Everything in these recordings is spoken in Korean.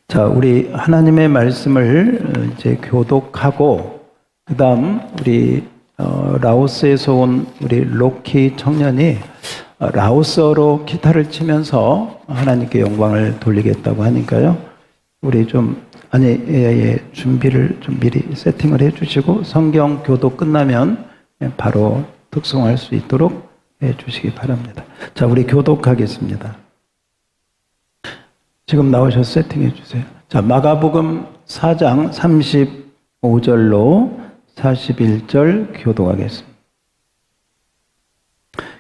자, 우리 하나님의 말씀을 이제 교독하고, 그 다음 우리 라오스에서 온 우리 로키 청년이 라오스어로 기타를 치면서 하나님께 영광을 돌리겠다고 하니까요. 우리 준비를 좀 미리 세팅을 해 주시고, 성경 교독 끝나면 바로 특송할 수 있도록 해 주시기 바랍니다. 자, 우리 교독하겠습니다. 지금 나오셔서 세팅해 주세요. 자, 마가복음 4장 35절로 41절 교독하겠습니다.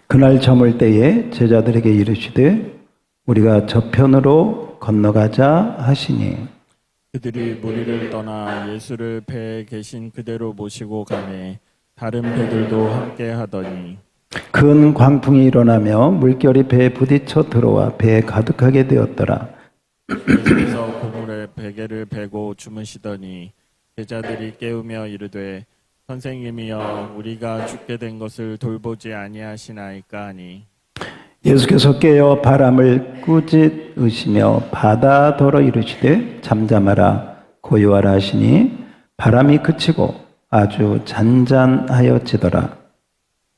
그날 저물 때에 제자들에게 이르시되 우리가 저편으로 건너가자 하시니, 그들이 무리를 떠나 예수를 배에 계신 그대로 모시고 가매 다른 배들도 함께 하더니 큰 광풍이 일어나며 물결이 배에 부딪혀 들어와 배에 가득하게 되었더라. 예수께서 그물에 베개를 베고 주무시더니 제자들이 깨우며 이르되 선생님이여 우리가 죽게 된 것을 돌보지 아니하시나이까 하니, 예수께서 깨어 바람을 꾸짖으시며 바다더러 이르시되 잠잠하라 고요하라 하시니 바람이 그치고 아주 잔잔하여지더라.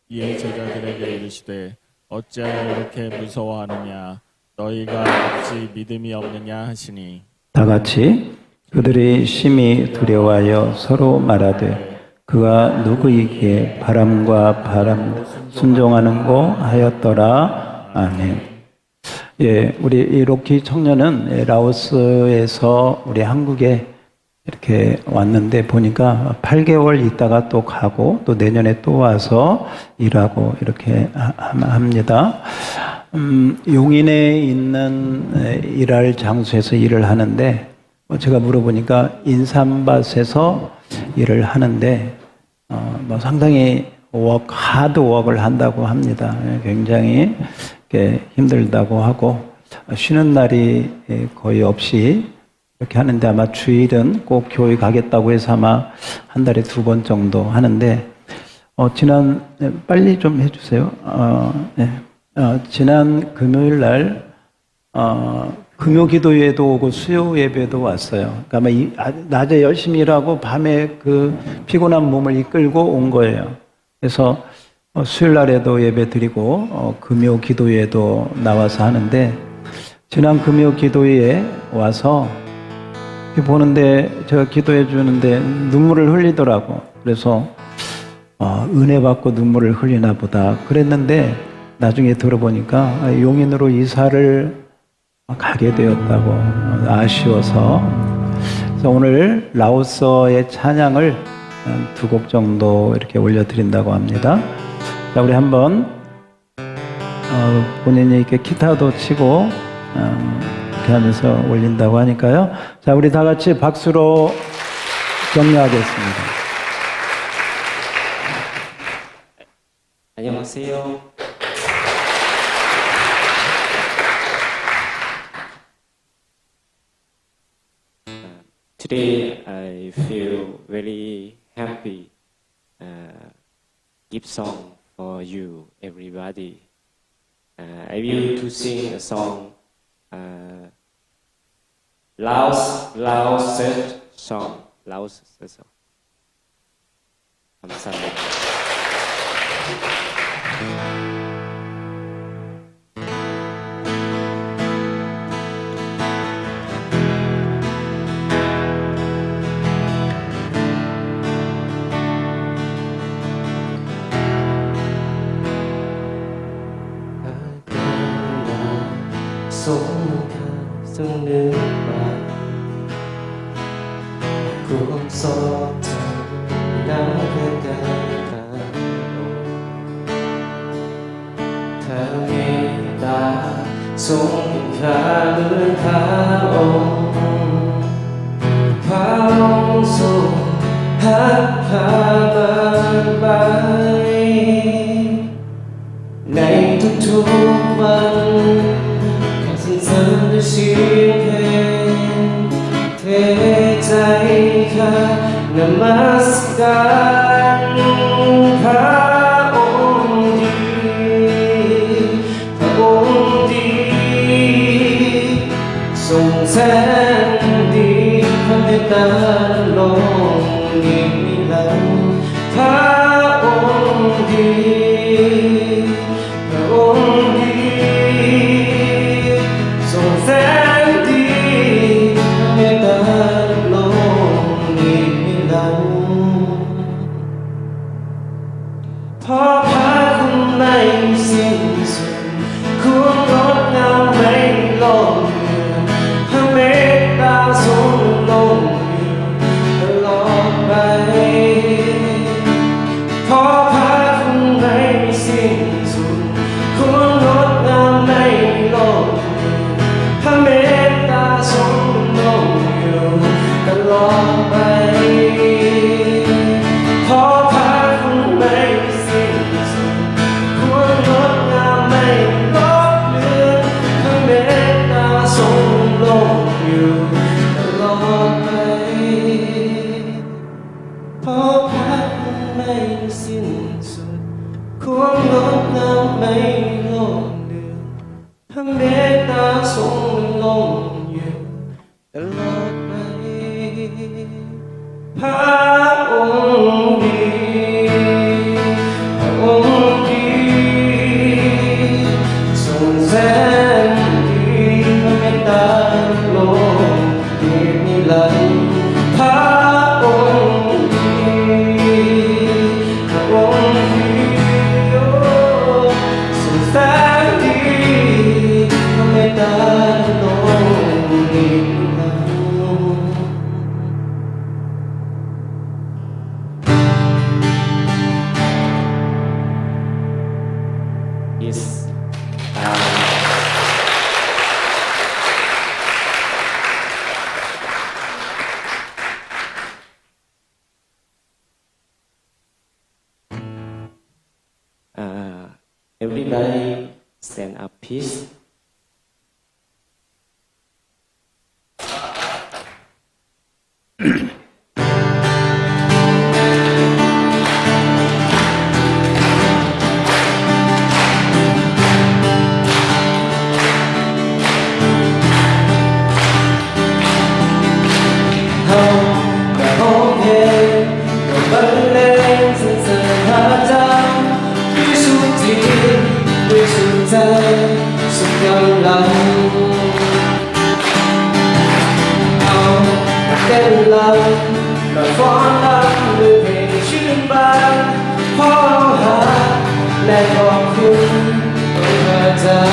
이에 제자들에게 이르시되 어찌하여 이렇게 무서워하느냐, 너희가 어찌 믿음이 없느냐 하시니, 다 같이 그들이 심히 두려워하여 서로 말하되 그가 누구이기에 바람과 바람 순종하는고 하였더라. 아멘. 예, 우리 이 로키 청년은 라오스에서 우리 한국에 이렇게 왔는데 보니까 8개월 있다가 또 가고 또 내년에 또 와서 일하고 이렇게 합니다. 용인에 있는 일할 장소에서 일을 하는데 제가 물어보니까 인삼밭에서 일을 하는데 상당히 하드워크를 한다고 합니다. 굉장히 힘들다고 하고 쉬는 날이 거의 없이 이렇게 하는데 아마 주일은 꼭 교회 가겠다고 해서 아마 한 달에 2번 정도 하는데 빨리 좀 해주세요. 지난 금요일 날 금요 기도회도 오고 수요 예배도 왔어요. 그러니까 아마 낮에 열심히 일하고 밤에 그 피곤한 몸을 이끌고 온 거예요. 그래서 수요일 날에도 예배 드리고 금요 기도회도 나와서 하는데, 지난 금요 기도회에 와서 보는데 제가 기도해 주는데 눈물을 흘리더라고. 그래서 은혜 받고 눈물을 흘리나 보다 그랬는데 나중에 들어보니까 용인으로 이사를 가게 되었다고, 아쉬워서. 그래서 오늘 라오스어의 찬양을 2곡 정도 이렇게 올려드린다고 합니다. 자, 우리 한번 본인이 이렇게 기타도 치고 이렇게 하면서 올린다고 하니까요. 자, 우리 다 같이 박수로 격려하겠습니다. 안녕하세요. Today I feel very happy. Give song for you, everybody. I will to sing a song. Laos song. 감사합니다. sống nước và cuộc sống nắng cái 당에다 송가는 가오 방송 한가만 바이 나의 두툼한 가슴 심해 대자이가 나마스간 가온디 sông sen ตตาลงนิรันดร์พระองค์ดีพระองค์ดีทรงแสนดีเมตตาลงนิรันดร์เพราะพระคุณไม่สิ้นสุดคุณงดงามไม่ลงเลือนพระเมตตาทรงลงอยู่ตลอดไปเพราะพระคุณไม่สิ้นสุดคุณงดงามไม่ลงเลือนพระเมตตาทรงลงอยู่ตลอดไปเพราะพระคุณไม่สิ้นสุดคุณงดงามไม่ลดเลือนพระเมตตาทรงลงอยู่ตลอดไปเพราะพระคุณไม่สิ้นสุดคุณงดงามไม่ลดเลือนพระเมตตาทรงลงอยู่ตลอดไปพระองค์ดีพระองค์ดีทรงแสนดีพระเมตตาลงนิรันดร์พระองค์ดีพระองค์ดีโอ้ทรงแสนดีพระเมตตาลงนิรันดร์ Yes. Everybody stand up, please. Mà phó lắm người về chuyên ban phó hạ lại còn khung ở giao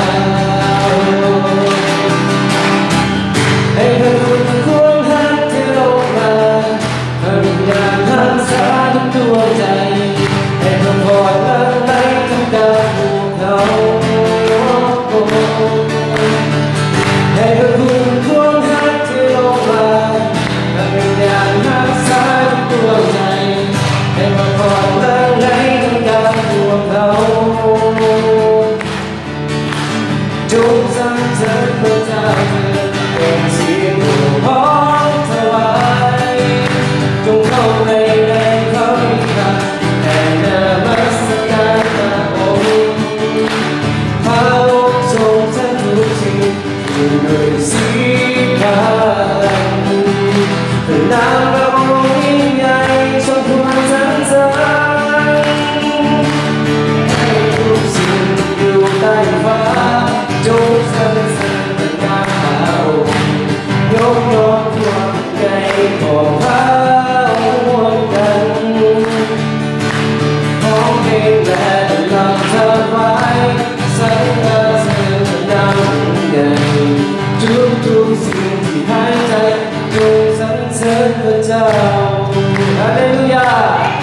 hãy thật khung khuôn hát theo mà hằng nhàn hát xa trong tua chạy hãy thật gọi lắng lấy trong ca buồn thâu hãy thật khung khuôn hát theo mà hằng nhàn hát xa trong tua chạy hãy thật gọi lắng lấy trong ca buồn thâu chúng sanh rất bất gia cùng xin hót thơ ai chúng không đây đây không cả hẹn nở mắt sắc ta ôm phá ôm sống rất thú sinh từ người sĩ càng từ nam và bóng nhai trong thuở dân dân hãy cùng xin yêu tay phá chúng sanh dân ta ôm nhốt nhốt nhốt cây còn phá muôn cần không nên là đừng làm thơ vai sáng ta sẽ đau ngày chúng tôi xin thì hai tay chúng sẵn sớm với chào Hallelujah.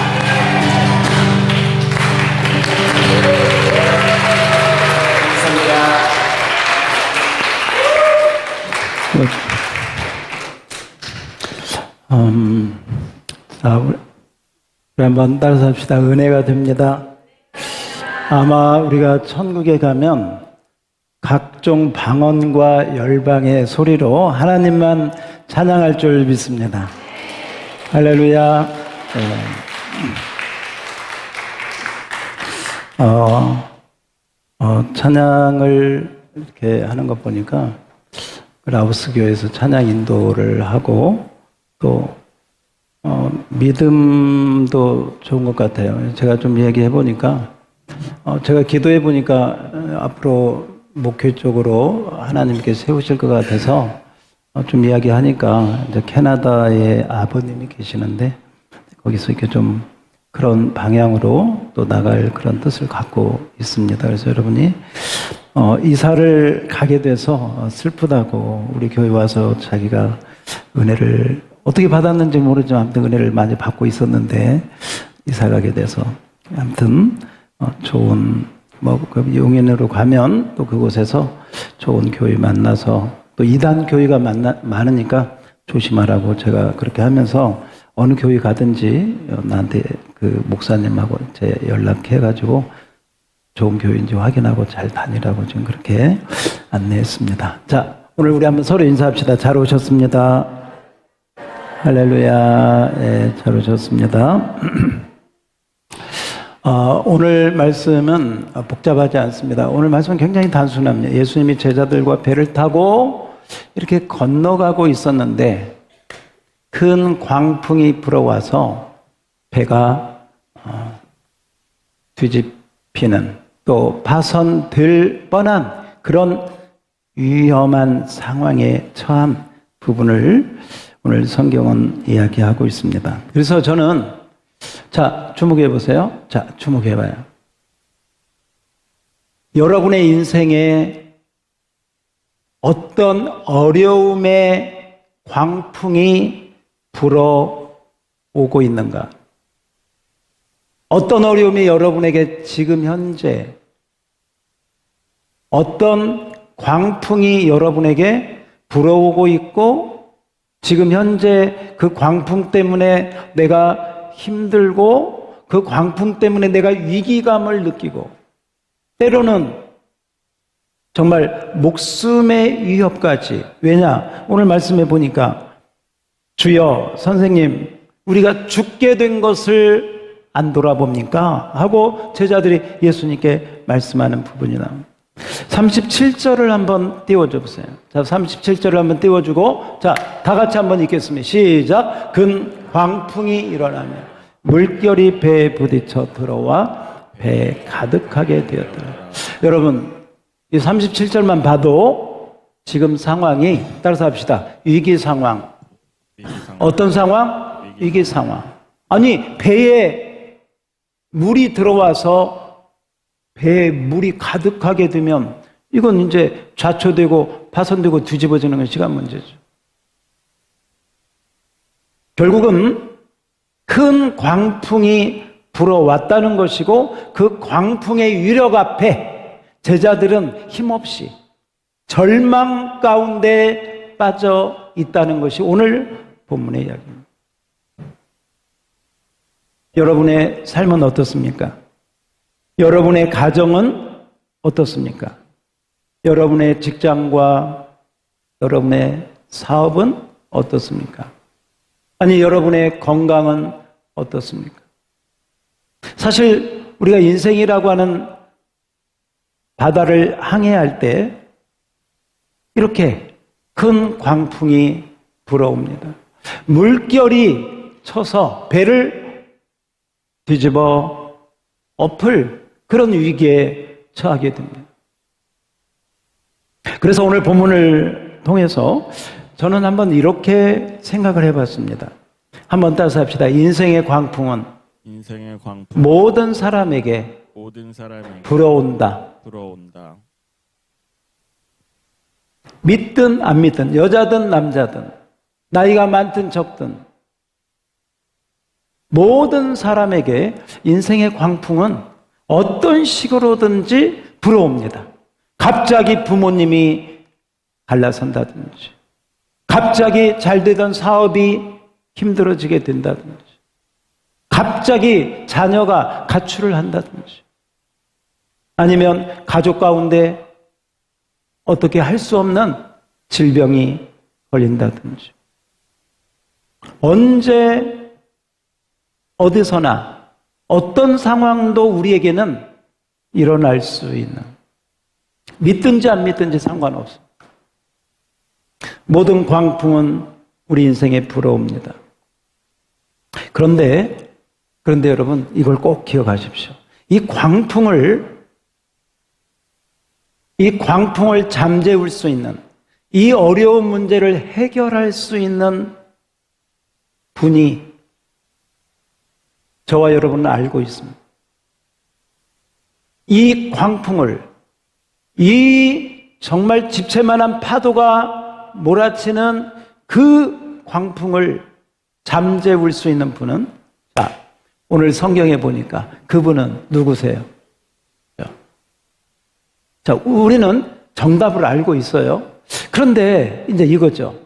감사합니다. 우리 한번 따라서 합시다. 은혜가 됩니다. 아마 우리가 천국에 가면 각종 방언과 열방의 소리로 하나님만 찬양할 줄 믿습니다. 할렐루야. 찬양을 이렇게 하는 것 보니까 라오스 교회에서 찬양 인도를 하고 또 믿음도 좋은 것 같아요. 제가 좀 얘기해 보니까 제가 기도해 보니까 앞으로 목회 쪽으로 하나님께 세우실 것 같아서 좀 이야기하니까 이제 캐나다에 아버님이 계시는데 거기서 이렇게 좀 그런 방향으로 또 나갈 그런 뜻을 갖고 있습니다. 그래서 여러분이 이사를 가게 돼서 슬프다고 우리 교회 와서 자기가 은혜를 어떻게 받았는지 모르지만 아무튼 은혜를 많이 받고 있었는데 이사 가게 돼서 아무튼 좋은 용인으로 가면 또 그곳에서 좋은 교회 만나서 또 이단 교회가 많으니까 조심하라고 제가 그렇게 하면서 어느 교회 가든지 나한테 그 목사님하고 제 연락해가지고 좋은 교회인지 확인하고 잘 다니라고 지금 그렇게 안내했습니다. 자, 오늘 우리 한번 서로 인사합시다. 잘 오셨습니다. 할렐루야. 예, 잘 오셨습니다. 오늘 말씀은 복잡하지 않습니다. 오늘 말씀은 굉장히 단순합니다. 예수님이 제자들과 배를 타고 이렇게 건너가고 있었는데 큰 광풍이 불어와서 배가 뒤집히는 또 파손될 뻔한 그런 위험한 상황에 처한 부분을 오늘 성경은 이야기하고 있습니다. 그래서 저는 자, 주목해 보세요. 자, 주목해 봐요. 여러분의 인생에 어떤 어려움의 광풍이 불어오고 있는가? 어떤 어려움이 여러분에게 지금 현재 어떤 광풍이 여러분에게 불어오고 있고 지금 현재 그 광풍 때문에 내가 힘들고 그 광풍 때문에 내가 위기감을 느끼고 때로는 정말 목숨의 위협까지. 왜냐? 오늘 말씀해 보니까 주여 선생님 우리가 죽게 된 것을 안 돌아봅니까? 하고 제자들이 예수님께 말씀하는 부분이 나옵니다. 37절을 한번 띄워줘 보세요. 자, 37절을 한번 띄워주고 자, 다 같이 한번 읽겠습니다. 시작. 근 광풍이 일어나며 물결이 배에 부딪혀 들어와 배에 가득하게 되었더라. 여러분 이 37절만 봐도 지금 상황이 따라서 합시다. 위기 상황. 어떤 상황? 위기 상황. 아니 배에 물이 들어와서 배에 물이 가득하게 되면 이건 이제 좌초되고 파손되고 뒤집어지는 건 시간 문제죠. 결국은 큰 광풍이 불어왔다는 것이고 그 광풍의 위력 앞에 제자들은 힘없이 절망 가운데 빠져 있다는 것이 오늘 본문의 이야기입니다. 여러분의 삶은 어떻습니까? 여러분의 가정은 어떻습니까? 여러분의 직장과 여러분의 사업은 어떻습니까? 아니, 여러분의 건강은 어떻습니까? 사실 우리가 인생이라고 하는 바다를 항해할 때 이렇게 큰 광풍이 불어옵니다. 물결이 쳐서 배를 뒤집어 엎을 그런 위기에 처하게 됩니다. 그래서 오늘 본문을 통해서 저는 한번 이렇게 생각을 해봤습니다. 한번 따라서 합시다. 인생의 광풍은 모든 사람에게 불어온다. 믿든 안 믿든, 여자든 남자든, 나이가 많든 적든, 모든 사람에게 인생의 광풍은 어떤 식으로든지 불어옵니다. 갑자기 부모님이 갈라선다든지, 갑자기 잘 되던 사업이 힘들어지게 된다든지, 갑자기 자녀가 가출을 한다든지, 아니면 가족 가운데 어떻게 할 수 없는 질병이 걸린다든지, 언제 어디서나 어떤 상황도 우리에게는 일어날 수 있는, 믿든지 안 믿든지 상관없습니다. 모든 광풍은 우리 인생에 부러웁니다. 그런데 여러분, 이걸 꼭 기억하십시오. 이 광풍을 잠재울 수 있는, 이 어려운 문제를 해결할 수 있는 분이 저와 여러분은 알고 있습니다. 이 광풍을, 이 정말 집채만한 파도가 몰아치는 그 광풍을 잠재울 수 있는 분은, 자, 오늘 성경에 보니까 그분은 누구세요? 자, 우리는 정답을 알고 있어요. 그런데 이제 이거죠.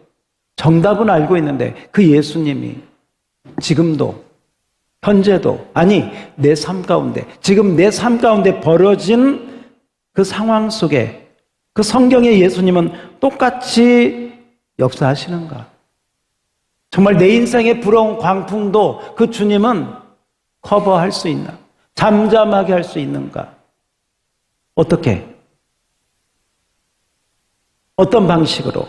정답은 알고 있는데 그 예수님이 지금도, 현재도, 아니 내 삶 가운데, 지금 내 삶 가운데 벌어진 그 상황 속에 그 성경의 예수님은 똑같이 역사하시는가? 정말 내 인생에 불어온 광풍도 그 주님은 커버할 수 있나? 잠잠하게 할 수 있는가? 어떻게? 어떤 방식으로?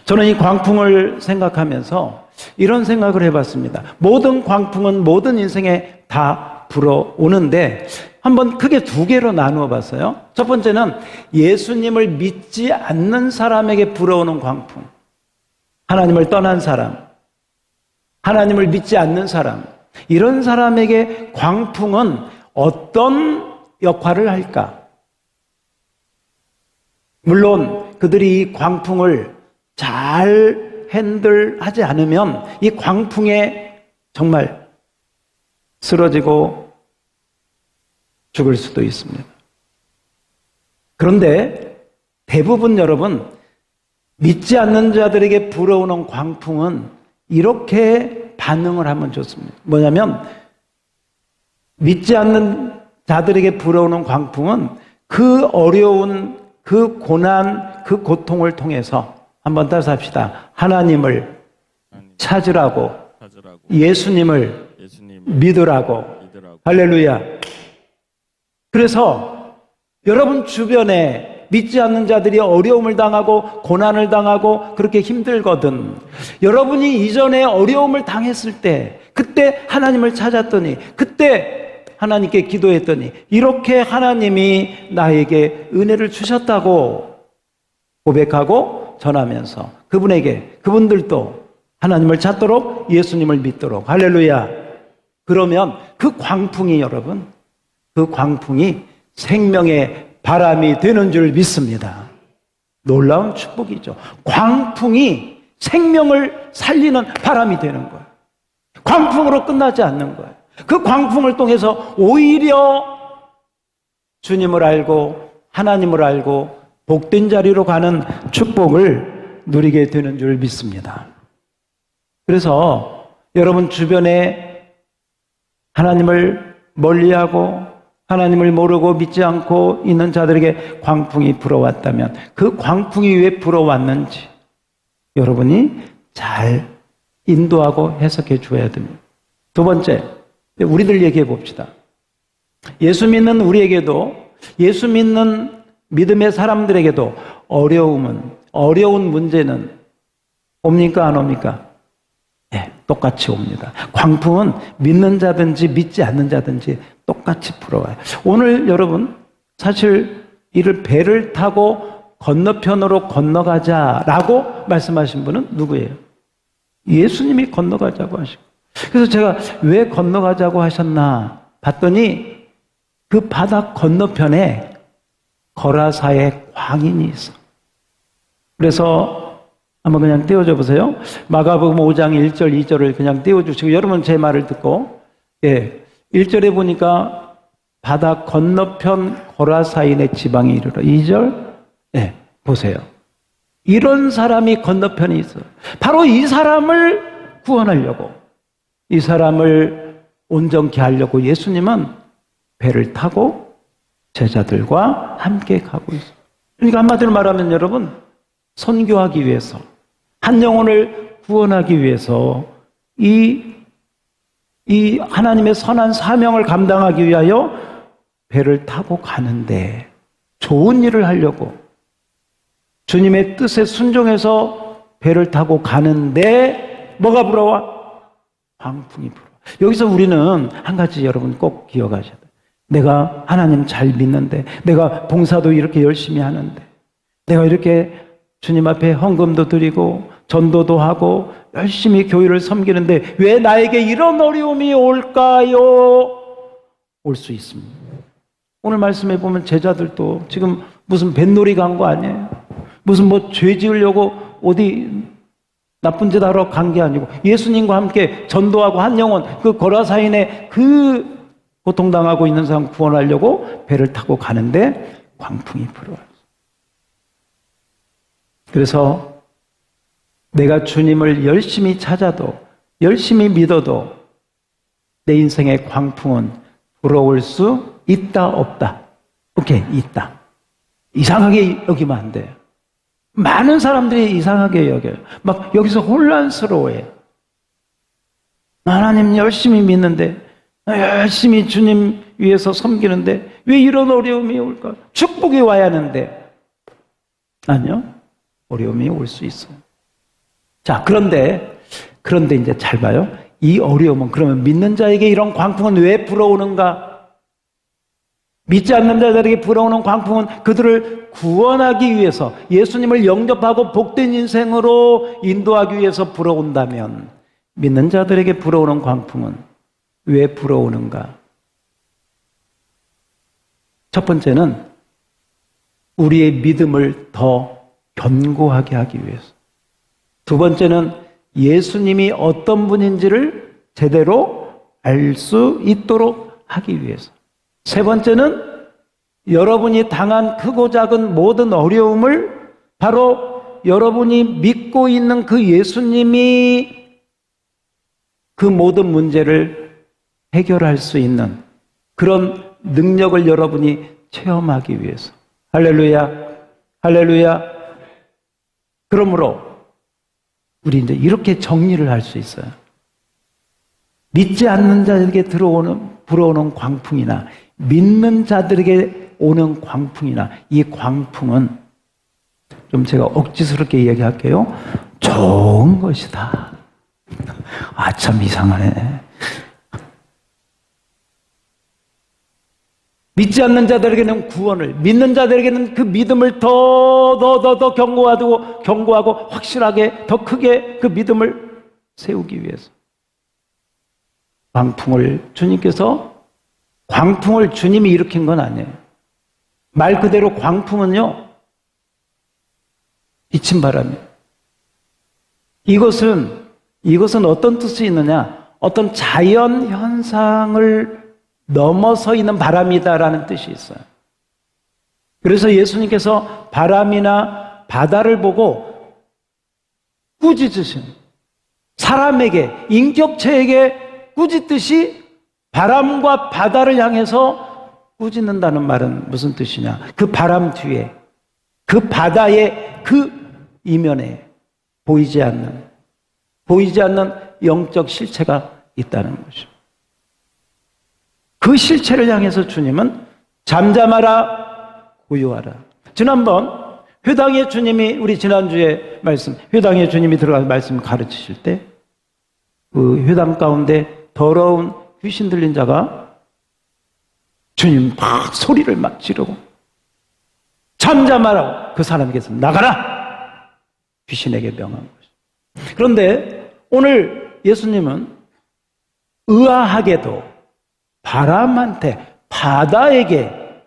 저는 이 광풍을 생각하면서 이런 생각을 해봤습니다. 모든 광풍은 모든 인생에 다 불어오는데 한번 크게 두 개로 나누어 봤어요. 첫 번째는 예수님을 믿지 않는 사람에게 불어오는 광풍. 하나님을 떠난 사람, 하나님을 믿지 않는 사람, 이런 사람에게 광풍은 어떤 역할을 할까? 물론 그들이 이 광풍을 잘 핸들하지 않으면 이 광풍에 정말 쓰러지고 죽을 수도 있습니다. 그런데 대부분 여러분, 믿지 않는 자들에게 불어오는 광풍은 이렇게 반응을 하면 좋습니다. 뭐냐면 믿지 않는 자들에게 불어오는 광풍은 그 어려운, 그 고난, 그 고통을 통해서 한번 따라서 합시다. 하나님을 찾으라고, 예수님을 믿으라고. 할렐루야. 그래서 여러분 주변에 믿지 않는 자들이 어려움을 당하고 고난을 당하고 그렇게 힘들거든, 여러분이 이전에 어려움을 당했을 때 그때 하나님을 찾았더니, 그때 하나님께 기도했더니 이렇게 하나님이 나에게 은혜를 주셨다고 고백하고 전하면서 그분들도 하나님을 찾도록, 예수님을 믿도록. 할렐루야. 그러면 그 광풍이, 여러분, 그 광풍이 생명의 바람이 되는 줄 믿습니다. 놀라운 축복이죠. 광풍이 생명을 살리는 바람이 되는 거예요. 광풍으로 끝나지 않는 거예요. 그 광풍을 통해서 오히려 주님을 알고 하나님을 알고 복된 자리로 가는 축복을 누리게 되는 줄 믿습니다. 그래서 여러분 주변에 하나님을 멀리하고 하나님을 모르고 믿지 않고 있는 자들에게 광풍이 불어왔다면 그 광풍이 왜 불어왔는지 여러분이 잘 인도하고 해석해 줘야 됩니다. 두 번째, 우리들 얘기해 봅시다. 예수 믿는 우리에게도, 예수 믿는 믿음의 사람들에게도 어려운 문제는 옵니까 안 옵니까? 네, 똑같이 옵니다. 광풍은 믿는 자든지 믿지 않는 자든지 똑같이 불어와요. 오늘 여러분, 사실 이를 배를 타고 건너편으로 건너가자라고 말씀하신 분은 누구예요? 예수님이 건너가자고 하시고. 그래서 제가 왜 건너가자고 하셨나 봤더니 그 바다 건너편에 거라사의 광인이 있어. 그래서 한번 그냥 띄워줘 보세요. 마가복음 5장 1절 2절을 그냥 띄워주시고 여러분 제 말을 듣고, 1절에 보니까 바다 건너편 거라사인의 지방에 이르러. 2절 보세요. 이런 사람이 건너편에 있어요. 바로 이 사람을 구원하려고, 이 사람을 온전케 하려고 예수님은 배를 타고 제자들과 함께 가고 있어요. 그러니까 한마디로 말하면 여러분, 선교하기 위해서, 한 영혼을 구원하기 위해서 이 하나님의 선한 사명을 감당하기 위하여 배를 타고 가는데, 좋은 일을 하려고, 주님의 뜻에 순종해서 배를 타고 가는데 뭐가 불어와? 광풍이 불어와. 여기서 우리는 한 가지 여러분 꼭 기억하셔야 돼요. 내가 하나님 잘 믿는데, 내가 봉사도 이렇게 열심히 하는데, 내가 이렇게 주님 앞에 헌금도 드리고 전도도 하고 열심히 교회를 섬기는데 왜 나에게 이런 어려움이 올까요? 올 수 있습니다. 오늘 말씀해 보면 제자들도 지금 무슨 뱃놀이 간 거 아니에요? 무슨 뭐 죄 지으려고 어디 나쁜 짓 하러 간 게 아니고 예수님과 함께 전도하고 한 영혼, 그 거라사인의 그 고통당하고 있는 사람 구원하려고 배를 타고 가는데 광풍이 불어요. 그래서 내가 주님을 열심히 찾아도, 열심히 믿어도 내 인생의 광풍은 불어올 수 있다, 없다? 오케이, 있다. 이상하게 여기면 안 돼요. 많은 사람들이 이상하게 여겨요. 막 여기서 혼란스러워해요. 하나님 열심히 믿는데, 열심히 주님 위해서 섬기는데 왜 이런 어려움이 올까? 축복이 와야 하는데. 아니요. 어려움이 올 수 있어요. 자, 그런데 이제 잘 봐요. 이 어려움은 그러면 믿는 자에게 이런 광풍은 왜 불어오는가? 믿지 않는 자들에게 불어오는 광풍은 그들을 구원하기 위해서, 예수님을 영접하고 복된 인생으로 인도하기 위해서 불어온다면, 믿는 자들에게 불어오는 광풍은 왜 불어오는가? 첫 번째는 우리의 믿음을 더 견고하게 하기 위해서. 두 번째는 예수님이 어떤 분인지를 제대로 알 수 있도록 하기 위해서. 세 번째는 여러분이 당한 크고 작은 모든 어려움을 바로 여러분이 믿고 있는 그 예수님이 그 모든 문제를 해결할 수 있는 그런 능력을 여러분이 체험하기 위해서. 할렐루야, 할렐루야. 그러므로 우리 이제 이렇게 정리를 할 수 있어요. 믿지 않는 자들에게 불어오는 광풍이나 믿는 자들에게 오는 광풍이나, 이 광풍은 좀 제가 억지스럽게 이야기할게요. 좋은 것이다. 아, 참 이상하네. 믿지 않는 자들에게는 구원을, 믿는 자들에게는 그 믿음을 더 견고하고 확실하게 더 크게 그 믿음을 세우기 위해서. 광풍을 주님이 일으킨 건 아니에요. 말 그대로 광풍은요, 비친 바람이에요. 이것은 어떤 뜻이 있느냐? 어떤 자연 현상을 넘어서 있는 바람이다라는 뜻이 있어요. 그래서 예수님께서 바람이나 바다를 보고 꾸짖으신, 사람에게, 인격체에게 꾸짖듯이 바람과 바다를 향해서 꾸짖는다는 말은 무슨 뜻이냐? 그 바람 뒤에, 그 바다의 그 이면에 보이지 않는 영적 실체가 있다는 것입니다. 그 실체를 향해서 주님은 잠잠하라, 고요하라. 지난번 회당의 주님이, 우리 지난주에 말씀, 회당의 주님이 들어가서 말씀을 가르치실 때 그 회당 가운데 더러운 귀신 들린 자가 주님 막 소리를 막 지르고 잠잠하라고 그 사람에게서 나가라! 귀신에게 명한 것이죠. 그런데 오늘 예수님은 의아하게도 바람한테, 바다에게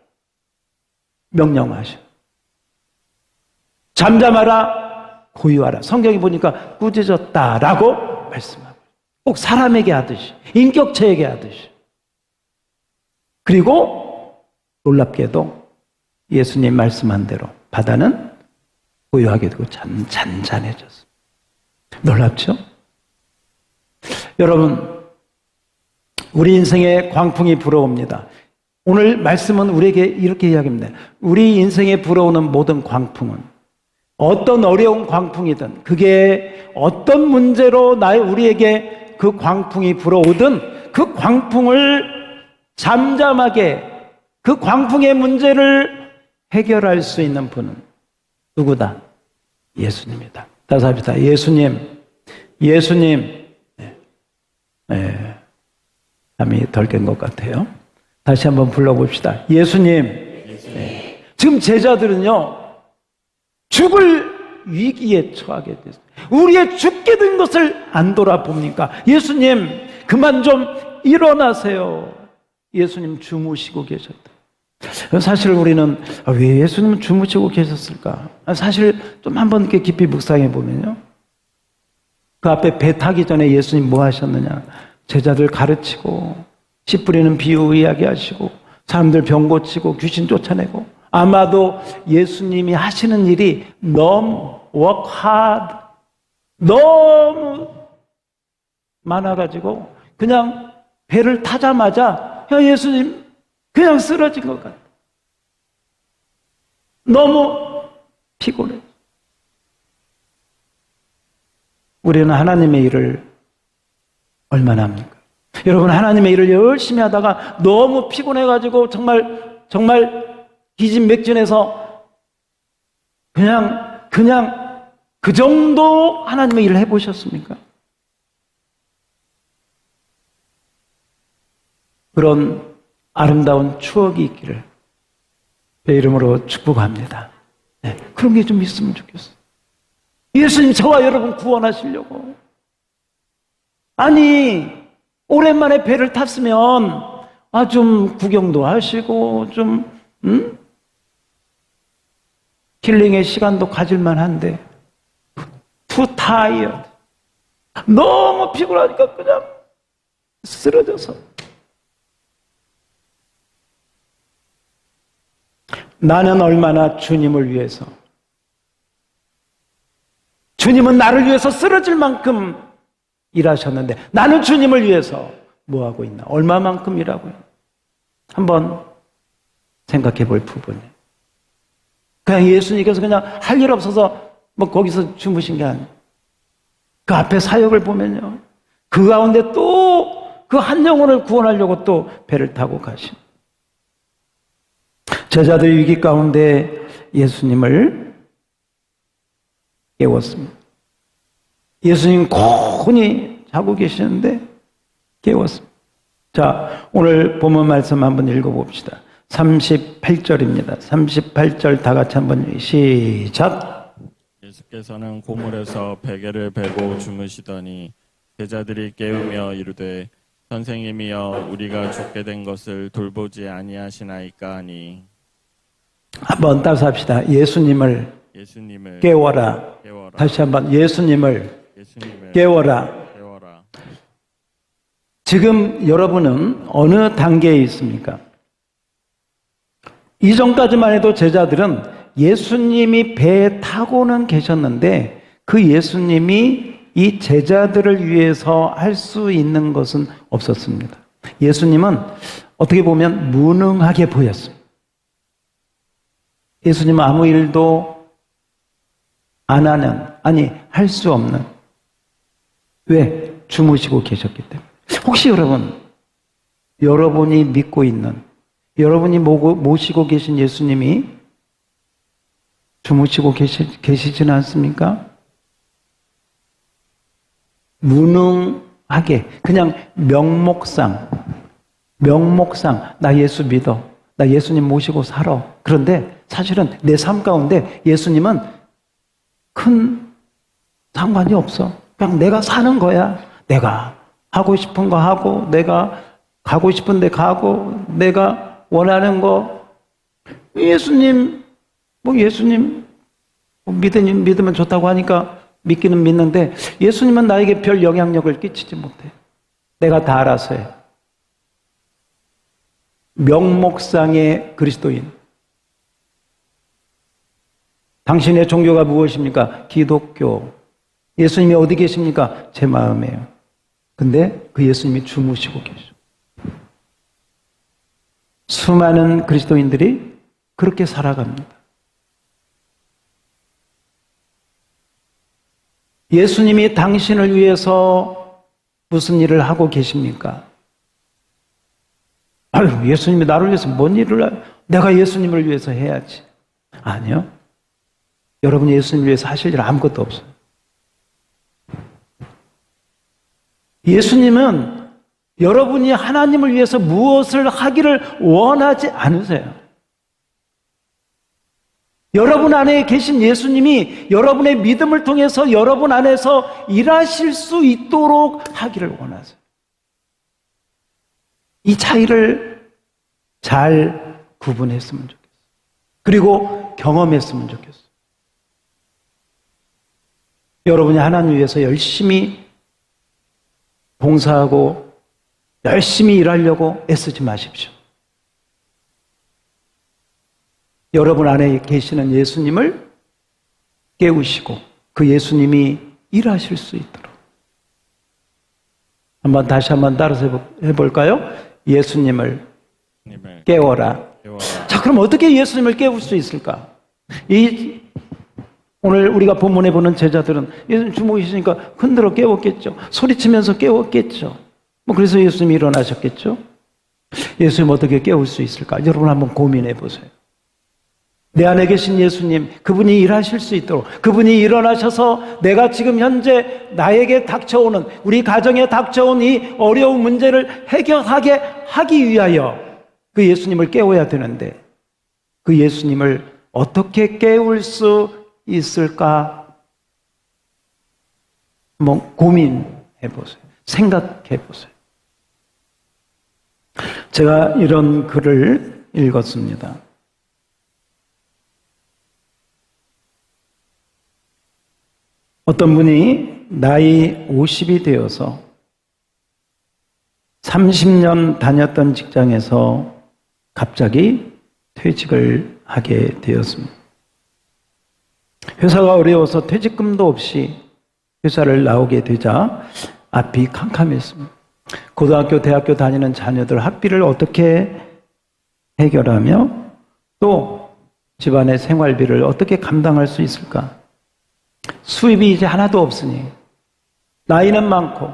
명령하셔. 잠잠하라, 고요하라. 성경이 보니까 꾸짖었다라고 말씀하고, 꼭 사람에게 하듯이, 인격체에게 하듯이. 그리고 놀랍게도 예수님 말씀한 대로 바다는 고요하게 되고 잔잔해졌어요. 놀랍죠? 여러분, 우리 인생에 광풍이 불어옵니다. 오늘 말씀은 우리에게 이렇게 이야기합니다. 우리 인생에 불어오는 모든 광풍은, 어떤 어려운 광풍이든, 그게 어떤 문제로 우리에게 그 광풍이 불어오든, 그 광풍을 잠잠하게, 그 광풍의 문제를 해결할 수 있는 분은 누구다? 예수님이다. 다시 합시다. 예수님. 네. 잠이 덜 깬 것 같아요. 다시 한번 불러봅시다. 예수님. 네. 지금 제자들은요, 죽을 위기에 처하게 됐어요. 우리의 죽게 된 것을 안 돌아봅니까? 예수님, 그만 좀 일어나세요. 예수님 주무시고 계셨다. 사실 우리는 왜 예수님은 주무시고 계셨을까? 사실 좀 한번 이렇게 깊이 묵상해 보면요, 그 앞에 배 타기 전에 예수님 뭐 하셨느냐? 제자들 가르치고, 씨 뿌리는 비유 이야기하시고, 사람들 병 고치고, 귀신 쫓아내고. 아마도 예수님이 하시는 일이 너무 work hard, 너무 많아가지고 그냥 배를 타자마자 예수님 그냥 쓰러진 것 같아. 너무 피곤해. 우리는 하나님의 일을 얼마나 합니까? 여러분, 하나님의 일을 열심히 하다가 너무 피곤해가지고 정말 기진맥진해서 그냥 그 정도 하나님의 일을 해보셨습니까? 그런 아름다운 추억이 있기를 내 이름으로 축복합니다. 네, 그런 게 좀 있으면 좋겠어요. 예수님 저와 여러분 구원하시려고. 아니, 오랜만에 배를 탔으면 좀 구경도 하시고 좀 힐링의 시간도 가질만 한데 too tired, 너무 피곤하니까 그냥 쓰러져서. 나는 얼마나 주님을 위해서, 주님은 나를 위해서 쓰러질 만큼 일하셨는데 나는 주님을 위해서 뭐 하고 있나? 얼마만큼 일하고 있나? 한번 생각해 볼 부분이에요. 그냥 예수님께서 그냥 할 일 없어서 뭐 거기서 주무신 게 아니에요. 그 앞에 사역을 보면요, 그 가운데 또 그 한 영혼을 구원하려고 또 배를 타고 가신. 제자들 위기 가운데 예수님을 깨웠습니다. 예수님 고온히 자고 계시는데 깨웠습니다. 자, 오늘 본문 말씀 한번 읽어봅시다. 38절입니다. 38절 다 같이 한번 시작. 예수께서는 고물에서 베개를 베고 주무시더니 제자들이 깨우며 이르되 선생님이여 우리가 죽게 된 것을 돌보지 아니하시나이까 하니. 한번 따서 합시다. 예수님을 깨워라. 다시 한번 예수님을 깨워라. 지금 여러분은 어느 단계에 있습니까? 이전까지만 해도 제자들은 예수님이 배에 타고는 계셨는데 그 예수님이 이 제자들을 위해서 할 수 있는 것은 없었습니다. 예수님은 어떻게 보면 무능하게 보였습니다. 예수님은 아무 일도 안 하는, 할 수 없는. 왜? 주무시고 계셨기 때문에. 혹시 여러분이 믿고 있는, 여러분이 모시고 계신 예수님이 주무시고 계시지는 않습니까? 무능하게 그냥 명목상 나 예수 믿어, 나 예수님 모시고 살아. 그런데 사실은 내 삶 가운데 예수님은 큰 상관이 없어. 그냥 내가 사는 거야. 내가 하고 싶은 거 하고, 내가 가고 싶은 데 가고, 내가 원하는 거. 예수님 믿으면 좋다고 하니까 믿기는 믿는데 예수님은 나에게 별 영향력을 끼치지 못해. 내가 다 알아서 해. 명목상의 그리스도인. 당신의 종교가 무엇입니까? 기독교. 예수님이 어디 계십니까? 제 마음에요. 근데 그 예수님이 주무시고 계셔. 수많은 그리스도인들이 그렇게 살아갑니다. 예수님이 당신을 위해서 무슨 일을 하고 계십니까? 예수님이 나를 위해서 뭔 일을 내가 예수님을 위해서 해야지. 아니요. 여러분이 예수님을 위해서 하실 일 아무것도 없어요. 예수님은 여러분이 하나님을 위해서 무엇을 하기를 원하지 않으세요. 여러분 안에 계신 예수님이 여러분의 믿음을 통해서 여러분 안에서 일하실 수 있도록 하기를 원하세요. 이 차이를 잘 구분했으면 좋겠어요. 그리고 경험했으면 좋겠어요. 여러분이 하나님 위해서 열심히 봉사하고 열심히 일하려고 애쓰지 마십시오. 여러분 안에 계시는 예수님을 깨우시고 그 예수님이 일하실 수 있도록. 다시 한번 따라서 해볼까요? 예수님을 깨워라. 자, 그럼 어떻게 예수님을 깨울 수 있을까? 오늘 우리가 본문에 보는 제자들은 예수님 주먹이 있으니까 흔들어 깨웠겠죠. 소리치면서 깨웠겠죠. 그래서 예수님이 일어나셨겠죠. 예수님 어떻게 깨울 수 있을까? 여러분 한번 고민해 보세요. 내 안에 계신 예수님, 그분이 일하실 수 있도록, 그분이 일어나셔서 내가 지금 현재 나에게 닥쳐오는, 우리 가정에 닥쳐온 이 어려운 문제를 해결하게 하기 위하여 그 예수님을 깨워야 되는데, 그 예수님을 어떻게 깨울 수 있을까? 한번 고민해 보세요. 생각해 보세요. 제가 이런 글을 읽었습니다. 어떤 분이 나이 50이 되어서 30년 다녔던 직장에서 갑자기 퇴직을 하게 되었습니다. 회사가 어려워서 퇴직금도 없이 회사를 나오게 되자 앞이 캄캄했습니다. 고등학교, 대학교 다니는 자녀들 학비를 어떻게 해결하며 또 집안의 생활비를 어떻게 감당할 수 있을까? 수입이 이제 하나도 없으니 나이는 많고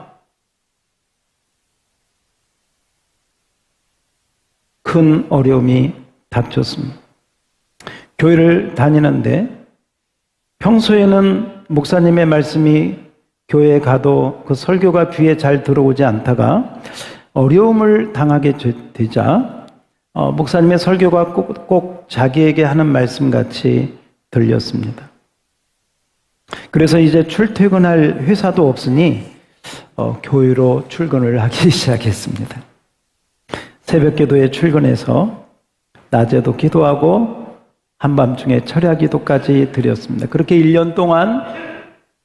큰 어려움이 닥쳤습니다. 교회를 다니는데 평소에는 목사님의 말씀이 교회에 가도 그 설교가 귀에 잘 들어오지 않다가 어려움을 당하게 되자 목사님의 설교가 꼭 자기에게 하는 말씀같이 들렸습니다. 그래서 이제 출퇴근할 회사도 없으니 교회로 출근을 하기 시작했습니다. 새벽 기도에 출근해서 낮에도 기도하고 한밤중에 철야 기도까지 드렸습니다. 그렇게 1년 동안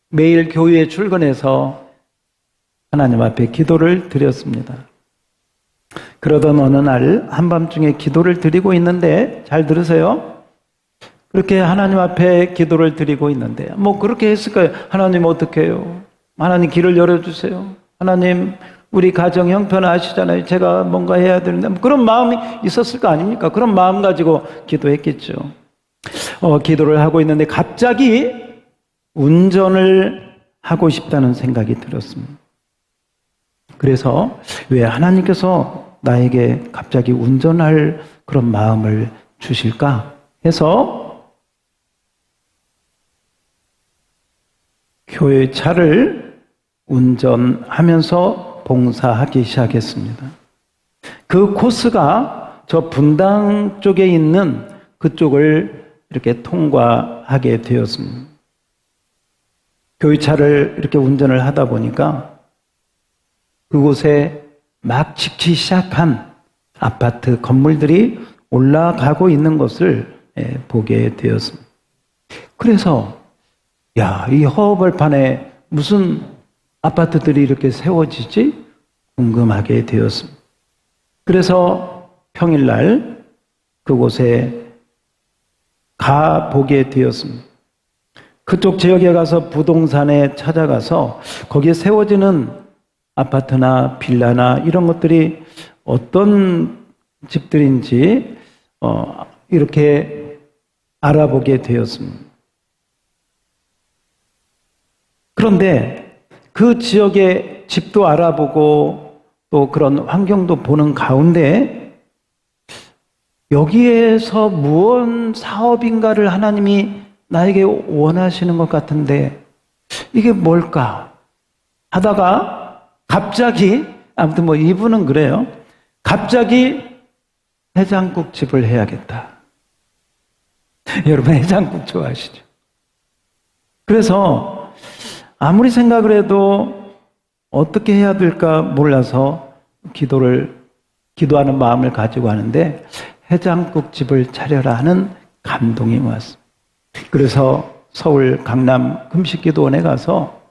매일 교회에 출근해서 하나님 앞에 기도를 드렸습니다. 그러던 어느 날 한밤중에 기도를 드리고 있는데, 잘 들으세요. 그렇게 하나님 앞에 기도를 드리고 있는데, 그렇게 했을까요? 하나님 어떻게 해요? 하나님 길을 열어주세요. 하나님 우리 가정 형편하시잖아요. 제가 뭔가 해야 되는데, 그런 마음이 있었을 거 아닙니까? 그런 마음 가지고 기도했겠죠. 기도를 하고 있는데 갑자기 운전을 하고 싶다는 생각이 들었습니다. 그래서 왜 하나님께서 나에게 갑자기 운전할 그런 마음을 주실까 해서 교회 차를 운전하면서 봉사하기 시작했습니다. 그 코스가 저 분당 쪽에 있는 그쪽을 이렇게 통과하게 되었습니다. 교회 차를 이렇게 운전을 하다 보니까 그곳에 막 짓기 시작한 아파트 건물들이 올라가고 있는 것을 보게 되었습니다. 그래서 이 허허벌판에 무슨 아파트들이 이렇게 세워지지? 궁금하게 되었습니다. 그래서 평일날 그곳에 가보게 되었습니다. 그쪽 지역에 가서 부동산에 찾아가서 거기에 세워지는 아파트나 빌라나 이런 것들이 어떤 집들인지 이렇게 알아보게 되었습니다. 그런데 그 지역의 집도 알아보고 또 그런 환경도 보는 가운데 여기에서 무언 사업인가를 하나님이 나에게 원하시는 것 같은데 이게 뭘까 하다가 갑자기, 아무튼 뭐 이분은 그래요. 갑자기 해장국집을 해야겠다. 여러분 해장국 좋아하시죠? 그래서 아무리 생각을 해도 어떻게 해야 될까 몰라서 기도하는 마음을 가지고 하는데 해장국집을 차려라 하는 감동이 왔습니다. 그래서 서울 강남 금식기도원에 가서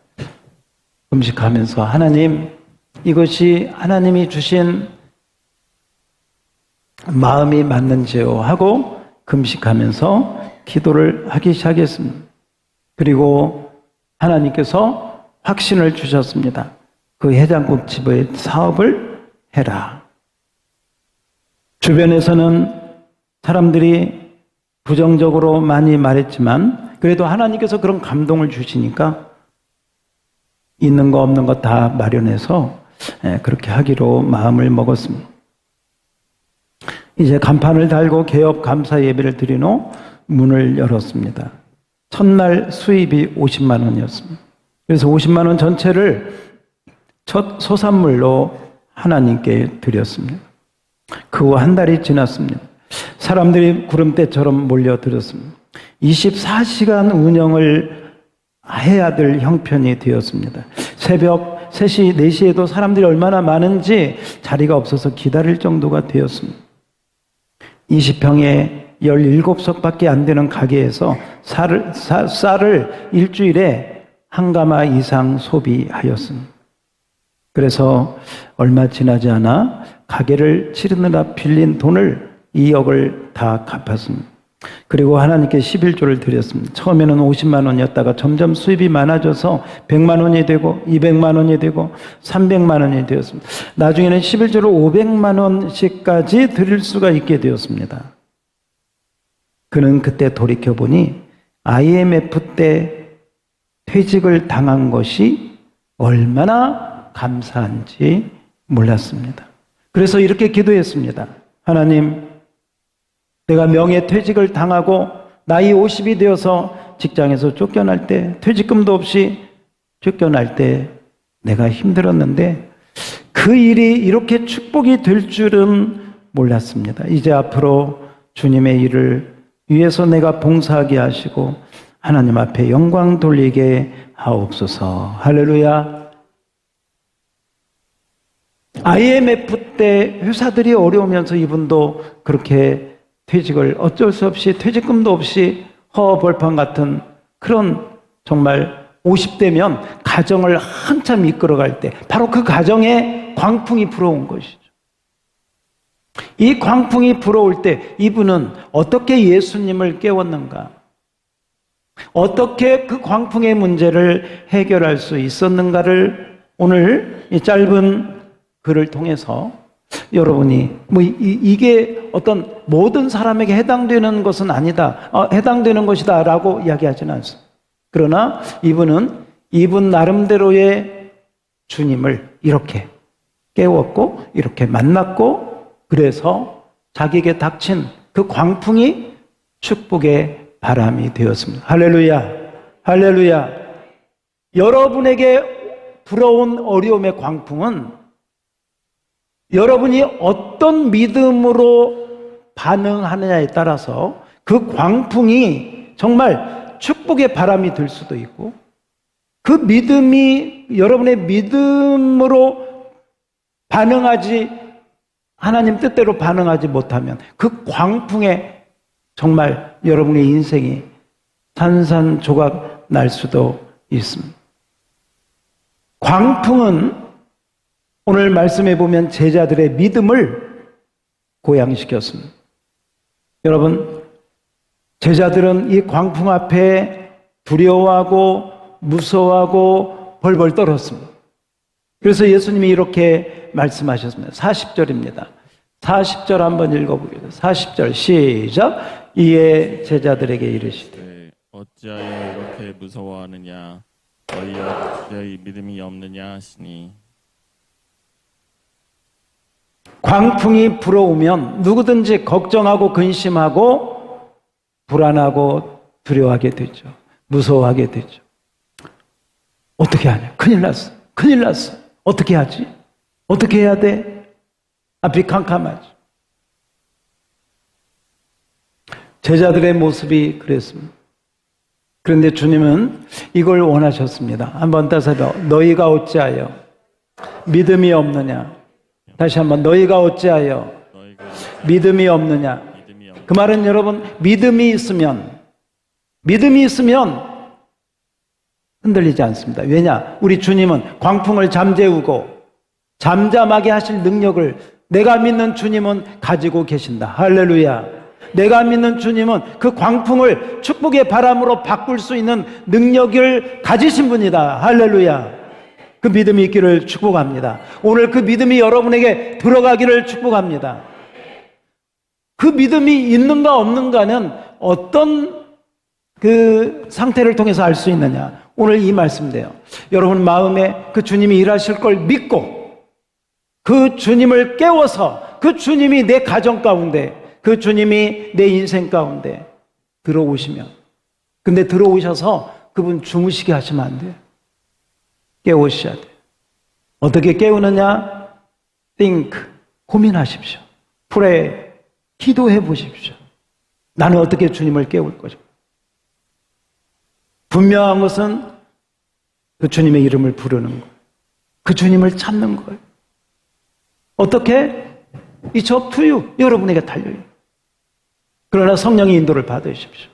금식하면서 하나님, 이것이 하나님이 주신 마음이 맞는지요 하고 금식하면서 기도를 하기 시작했습니다. 그리고 하나님께서 확신을 주셨습니다. 그 해장국집의 사업을 해라. 주변에서는 사람들이 부정적으로 많이 말했지만 그래도 하나님께서 그런 감동을 주시니까 있는 거 없는 거 다 마련해서 그렇게 하기로 마음을 먹었습니다. 이제 간판을 달고 개업 감사 예배를 드린 후 문을 열었습니다. 첫날 수입이 50만 원이었습니다. 그래서 50만 원 전체를 첫 소산물로 하나님께 드렸습니다. 그 후 한 달이 지났습니다. 사람들이 구름대처럼 몰려들었습니다. 24시간 운영을 해야 될 형편이 되었습니다. 새벽 3시, 4시에도 사람들이 얼마나 많은지 자리가 없어서 기다릴 정도가 되었습니다. 20평에 17석밖에 안 되는 가게에서 쌀을 일주일에 한 가마 이상 소비하였습니다. 그래서 얼마 지나지 않아 가게를 치르느라 빌린 돈을 2억을 다 갚았습니다. 그리고 하나님께 11조를 드렸습니다. 처음에는 50만 원이었다가 점점 수입이 많아져서 100만 원이 되고 200만 원이 되고 300만 원이 되었습니다. 나중에는 11조를 500만 원씩까지 드릴 수가 있게 되었습니다. 그는 그때 돌이켜보니 IMF 때 퇴직을 당한 것이 얼마나 감사한지 몰랐습니다. 그래서 이렇게 기도했습니다. 하나님, 내가 명예퇴직을 당하고 나이 50이 되어서 직장에서 쫓겨날 때, 퇴직금도 없이 쫓겨날 때 내가 힘들었는데 그 일이 이렇게 축복이 될 줄은 몰랐습니다. 이제 앞으로 주님의 일을 위해서 내가 봉사하게 하시고 하나님 앞에 영광 돌리게 하옵소서. 할렐루야. IMF 때 회사들이 어려우면서 이분도 그렇게 퇴직을 어쩔 수 없이 퇴직금도 없이 허벌판 같은 그런 정말 50대면 가정을 한참 이끌어갈 때 바로 그 가정에 광풍이 불어온 것이죠. 이 광풍이 불어올 때 이분은 어떻게 예수님을 깨웠는가? 어떻게 그 광풍의 문제를 해결할 수 있었는가를 오늘 이 짧은 글을 통해서 여러분이 이게 어떤 모든 사람에게 해당되는 것은 아니다, 해당되는 것이다라고 이야기하지는 않습니다. 그러나 이분 나름대로의 주님을 이렇게 깨웠고 이렇게 만났고 그래서 자기에게 닥친 그 광풍이 축복의 바람이 되었습니다. 할렐루야, 할렐루야. 여러분에게 불어온 어려움의 광풍은 여러분이 어떤 믿음으로 반응하느냐에 따라서 그 광풍이 정말 축복의 바람이 될 수도 있고 그 믿음이 여러분의 믿음으로 반응하지 하나님 뜻대로 반응하지 못하면 그 광풍에 정말 여러분의 인생이 산산조각 날 수도 있습니다. 광풍은 오늘 말씀해 보면 제자들의 믿음을 고양시켰습니다. 여러분, 제자들은 이 광풍 앞에 두려워하고 무서워하고 벌벌 떨었습니다. 그래서 예수님이 이렇게 말씀하셨습니다. 40절입니다. 40절 한번 읽어보겠습니다. 40절 시작. 이에 제자들에게 이르시되 어찌하여 이렇게 무서워하느냐? 너희 어찌하여 믿음이 없느냐 하시니. 광풍이 불어오면 누구든지 걱정하고 근심하고 불안하고 두려워하게 되죠. 무서워하게 되죠. 어떻게 하냐? 큰일 났어. 큰일 났어. 어떻게 하지? 어떻게 해야 돼? 앞이 캄캄하지. 제자들의 모습이 그랬습니다. 그런데 주님은 이걸 원하셨습니다. 한번 다시 너희가 어찌하여 믿음이 없느냐. 다시 한번 너희가 어찌하여 너희가 믿음이 없느냐. 믿음이 없 그 말은 여러분 믿음이 있으면 흔들리지 않습니다. 왜냐? 우리 주님은 광풍을 잠재우고 잠잠하게 하실 능력을 내가 믿는 주님은 가지고 계신다. 할렐루야. 내가 믿는 주님은 그 광풍을 축복의 바람으로 바꿀 수 있는 능력을 가지신 분이다. 할렐루야. 그 믿음이 있기를 축복합니다. 오늘 그 믿음이 여러분에게 들어가기를 축복합니다. 그 믿음이 있는가 없는가는 어떤 그 상태를 통해서 알 수 있느냐. 오늘 이 말씀인데요. 여러분 마음에 그 주님이 일하실 걸 믿고 그 주님을 깨워서 그 주님이 내 가정 가운데 그 주님이 내 인생 가운데 들어오시면, 근데 들어오셔서 그분 주무시게 하시면 안 돼요. 깨우셔야 돼요. 어떻게 깨우느냐? think, 고민하십시오. pray, 기도해 보십시오. 나는 어떻게 주님을 깨울 것인가? 분명한 것은 그 주님의 이름을 부르는 거예요. 그 주님을 찾는 거예요. 어떻게? It's up to you. 여러분에게 달려요. 그러나 성령의 인도를 받으십시오.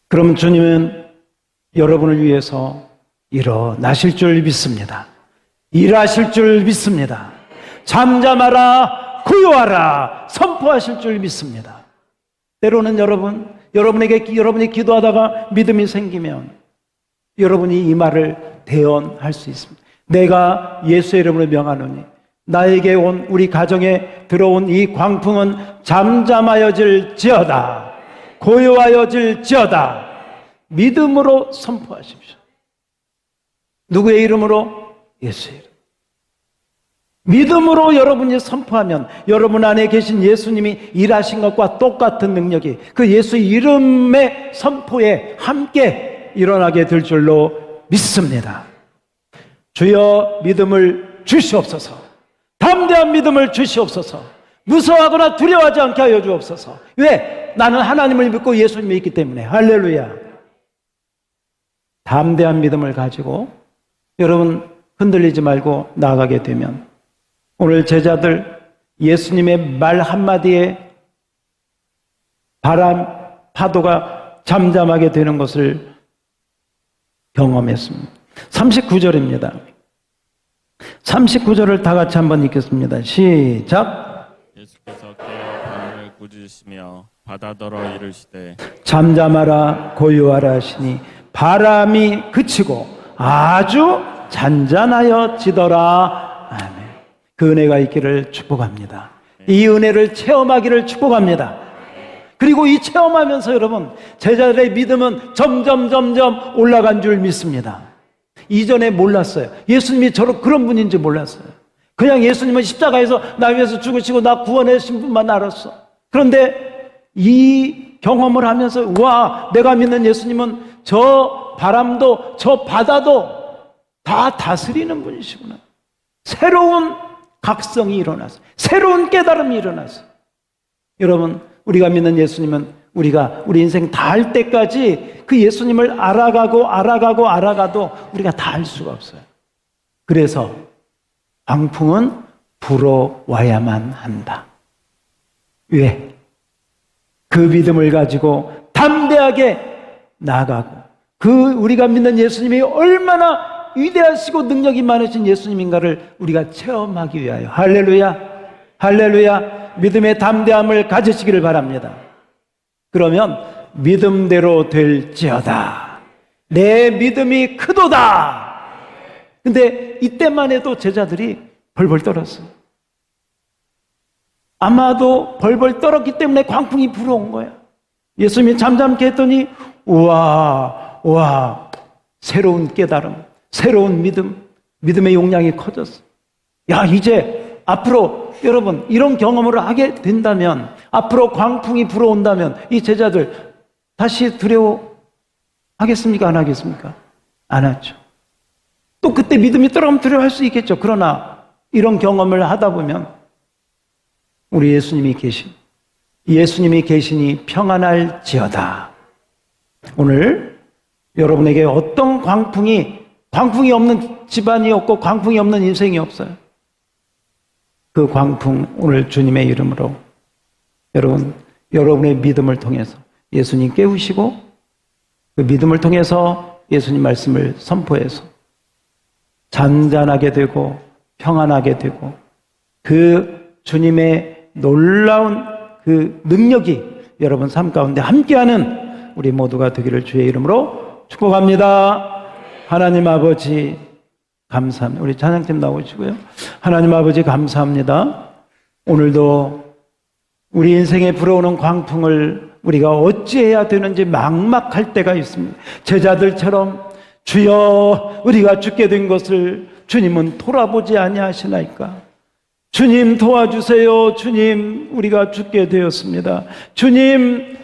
그럼 주님은 여러분을 위해서 일어나실 줄 믿습니다. 일하실 줄 믿습니다. 잠잠하라, 고요하라, 선포하실 줄 믿습니다. 때로는 여러분이 기도하다가 믿음이 생기면 여러분이 이 말을 대언할 수 있습니다. 내가 예수의 이름으로 명하노니 나에게 온 우리 가정에 들어온 이 광풍은 잠잠하여질지어다, 고요하여질지어다. 믿음으로 선포하십시오. 누구의 이름으로? 예수의 이름. 믿음으로 여러분이 선포하면 여러분 안에 계신 예수님이 일하신 것과 똑같은 능력이 그 예수 이름의 선포에 함께 일어나게 될 줄로 믿습니다. 주여 믿음을 주시옵소서. 담대한 믿음을 주시옵소서. 무서워하거나 두려워하지 않게 하여 주옵소서. 왜? 나는 하나님을 믿고 예수님이 있기 때문에. 할렐루야. 담대한 믿음을 가지고 여러분 흔들리지 말고 나아가게 되면 오늘 제자들 예수님의 말 한마디에 바람, 파도가 잠잠하게 되는 것을 경험했습니다. 39절입니다. 39절을 다 같이 한번 읽겠습니다. 시작. 예수께서 깨어 바람을 꾸짖으시며 바다더러 이르시되 잠잠하라, 고요하라 하시니 바람이 그치고 아주 잔잔하여지더라. 아멘. 그 은혜가 있기를 축복합니다. 이 은혜를 체험하기를 축복합니다. 그리고 이 체험하면서 여러분 제자들의 믿음은 점점 올라간 줄 믿습니다. 이전에 몰랐어요. 예수님이 그런 분인지 몰랐어요. 그냥 예수님은 십자가에서 나 위해서 죽으시고 나 구원하신 분만 알았어. 그런데 이 경험을 하면서 와, 내가 믿는 예수님은 저 바람도 저 바다도 다 다스리는 분이시구나. 새로운 각성이 일어났어요. 새로운 깨달음이 일어났어요. 여러분, 우리가 믿는 예수님은 우리 인생 다 할 때까지 그 예수님을 알아가도 우리가 다 알 수가 없어요. 그래서 광풍은 불어와야만 한다. 왜? 그 믿음을 가지고 담대하게 나아가고 우리가 믿는 예수님이 얼마나 위대하시고 능력이 많으신 예수님인가를 우리가 체험하기 위하여. 할렐루야, 할렐루야. 믿음의 담대함을 가지시기를 바랍니다. 그러면 믿음대로 될지어다. 내 믿음이 크도다. 근데 이때만 해도 제자들이 벌벌 떨었어요. 아마도 벌벌 떨었기 때문에 광풍이 불어온 거야. 예수님이 잠잠케 했더니 우와, 새로운 깨달음, 새로운 믿음의 용량이 커졌어. 야, 이제 앞으로 여러분 이런 경험을 하게 된다면, 앞으로 광풍이 불어온다면 이 제자들 다시 두려워하겠습니까? 안 하겠습니까? 안 하죠. 또 그때 믿음이 떨어뜨려 할 수 있겠죠. 그러나 이런 경험을 하다 보면 우리 예수님이 계시니 평안할지어다. 오늘 여러분에게 어떤 광풍이 없는 집안이 없고 광풍이 없는 인생이 없어요. 그 광풍 오늘 주님의 이름으로 여러분의 믿음을 통해서 예수님 깨우시고 그 믿음을 통해서 예수님 말씀을 선포해서 잔잔하게 되고 평안하게 되고 그 주님의 놀라운 그 능력이 여러분 삶 가운데 함께하는 우리 모두가 되기를 주의 이름으로 축복합니다. 하나님 아버지 감사합니다. 우리 찬양팀 나오시고요. 하나님 아버지 감사합니다. 오늘도 우리 인생에 불어오는 광풍을 우리가 어찌해야 되는지 막막할 때가 있습니다. 제자들처럼 주여 우리가 죽게 된 것을 주님은 돌아보지 아니하시나이까. 주님 도와주세요. 주님 우리가 죽게 되었습니다. 주님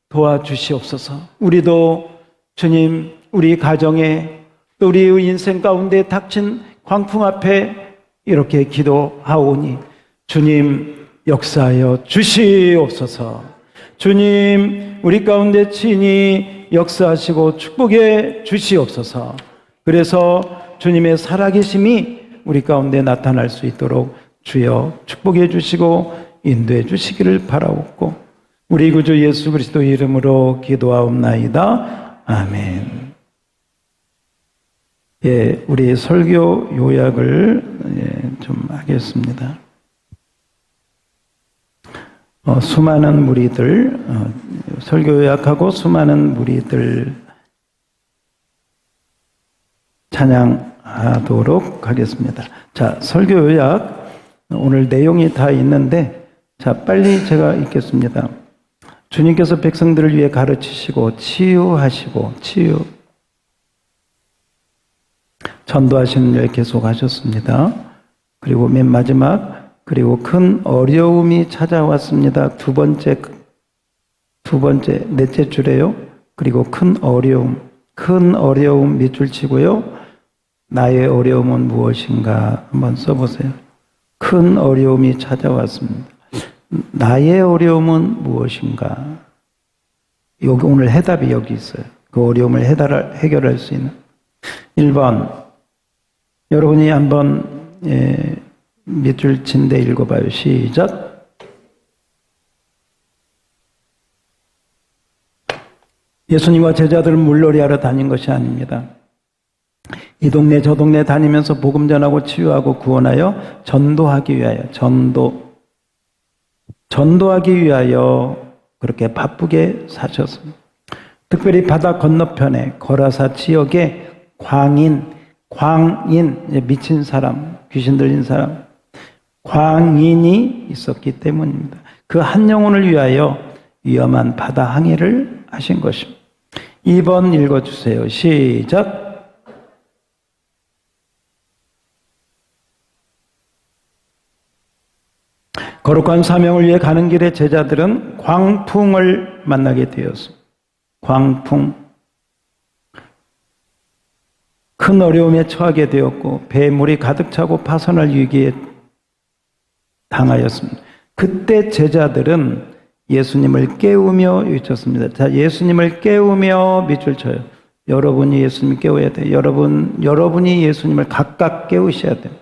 도와주시옵소서. 우리도 주님 우리 가정에 또 우리 인생 가운데 닥친 광풍 앞에 이렇게 기도하오니 주님 역사하여 주시옵소서. 주님 우리 가운데 친히 역사하시고 축복해 주시옵소서. 그래서 주님의 살아계심이 우리 가운데 나타날 수 있도록 주여 축복해 주시고 인도해 주시기를 바라옵고 우리 구주 예수 그리스도 이름으로 기도하옵나이다. 아멘. 예, 우리 설교 요약을 좀 하겠습니다. 수많은 무리들, 설교 요약하고 수많은 무리들 찬양하도록 하겠습니다. 자, 설교 요약. 오늘 내용이 다 있는데, 자, 빨리 제가 읽겠습니다. 주님께서 백성들을 위해 가르치시고, 치유하시고, 전도하시는 일 계속 하셨습니다. 그리고 맨 마지막, 그리고 큰 어려움이 찾아왔습니다. 두 번째, 넷째 줄에요. 그리고 큰 어려움 밑줄 치고요. 나의 어려움은 무엇인가 한번 써보세요. 큰 어려움이 찾아왔습니다. 나의 어려움은 무엇인가? 여기 오늘 해답이 여기 있어요. 그 어려움을 해결할 수 있는. 1번. 여러분이 한번 밑줄 친 데 읽어봐요. 시작. 예수님과 제자들은 물놀이하러 다닌 것이 아닙니다. 이 동네 저 동네 다니면서 복음 전하고 치유하고 구원하여 전도하기 위하여 그렇게 바쁘게 사셨습니다. 특별히 바다 건너편에 거라사 지역에 광인 미친 사람, 귀신 들린 사람, 광인이 있었기 때문입니다. 그 한 영혼을 위하여 위험한 바다 항해를 하신 것입니다. 2번 읽어주세요. 시작. 거룩한 사명을 위해 가는 길에 제자들은 광풍을 만나게 되었습니다. 광풍. 큰 어려움에 처하게 되었고 배물이 가득 차고 파손할 위기에 당하였습니다. 그때 제자들은 예수님을 깨우며 외쳤습니다. 자, 예수님을 깨우며 밑줄 쳐요. 여러분이 예수님을 깨워야 돼요. 여러분이 예수님을 각각 깨우셔야 돼요.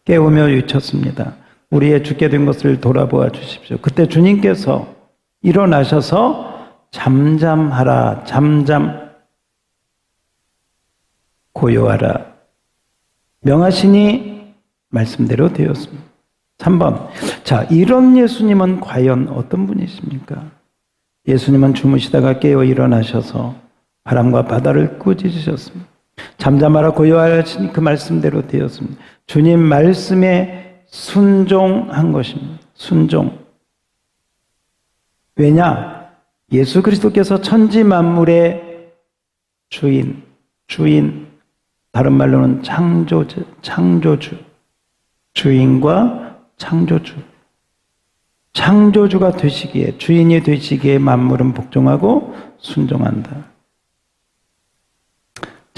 깨우며 외쳤습니다. 우리의 죽게 된 것을 돌아보아 주십시오. 그때 주님께서 일어나셔서 잠잠하라, 고요하라 명하시니 말씀대로 되었습니다. 3번. 자, 이런 예수님은 과연 어떤 분이십니까? 예수님은 주무시다가 깨어 일어나셔서 바람과 바다를 꾸짖으셨습니다. 잠잠하라 고요하시니 그 말씀대로 되었습니다. 주님 말씀에 순종한 것입니다. 순종. 왜냐? 예수 그리스도께서 천지 만물의 주인, 다른 말로는 창조주, 주인과 창조주가 되시기에, 주인이 되시기에 만물은 복종하고 순종한다.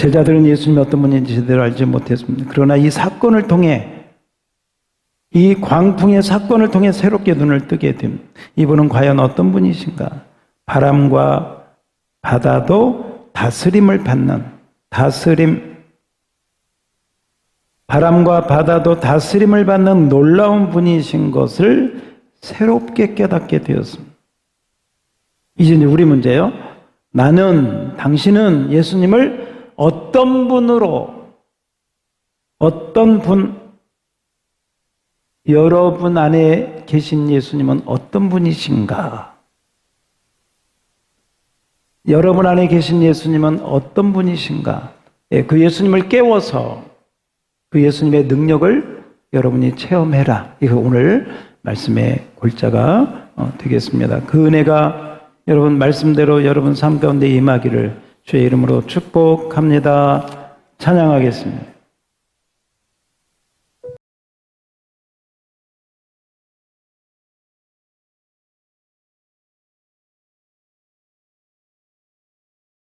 제자들은 예수님이 어떤 분인지 제대로 알지 못했습니다. 그러나 이 사건을 통해, 이 광풍의 사건을 통해 새롭게 눈을 뜨게 됩니다. 이분은 과연 어떤 분이신가? 바람과 바다도 다스림을 받는, 바람과 바다도 다스림을 받는 놀라운 분이신 것을 새롭게 깨닫게 되었습니다. 이제 우리 문제예요. 당신은 예수님을 어떤 분으로, 여러분 안에 계신 예수님은 어떤 분이신가? 여러분 안에 계신 예수님은 어떤 분이신가? 그 예수님을 깨워서 그 예수님의 능력을 여러분이 체험해라. 이거 오늘 말씀의 골자가 되겠습니다. 그 은혜가 여러분 말씀대로 여러분 삶 가운데 임하기를 주의 이름으로 축복합니다. 찬양하겠습니다.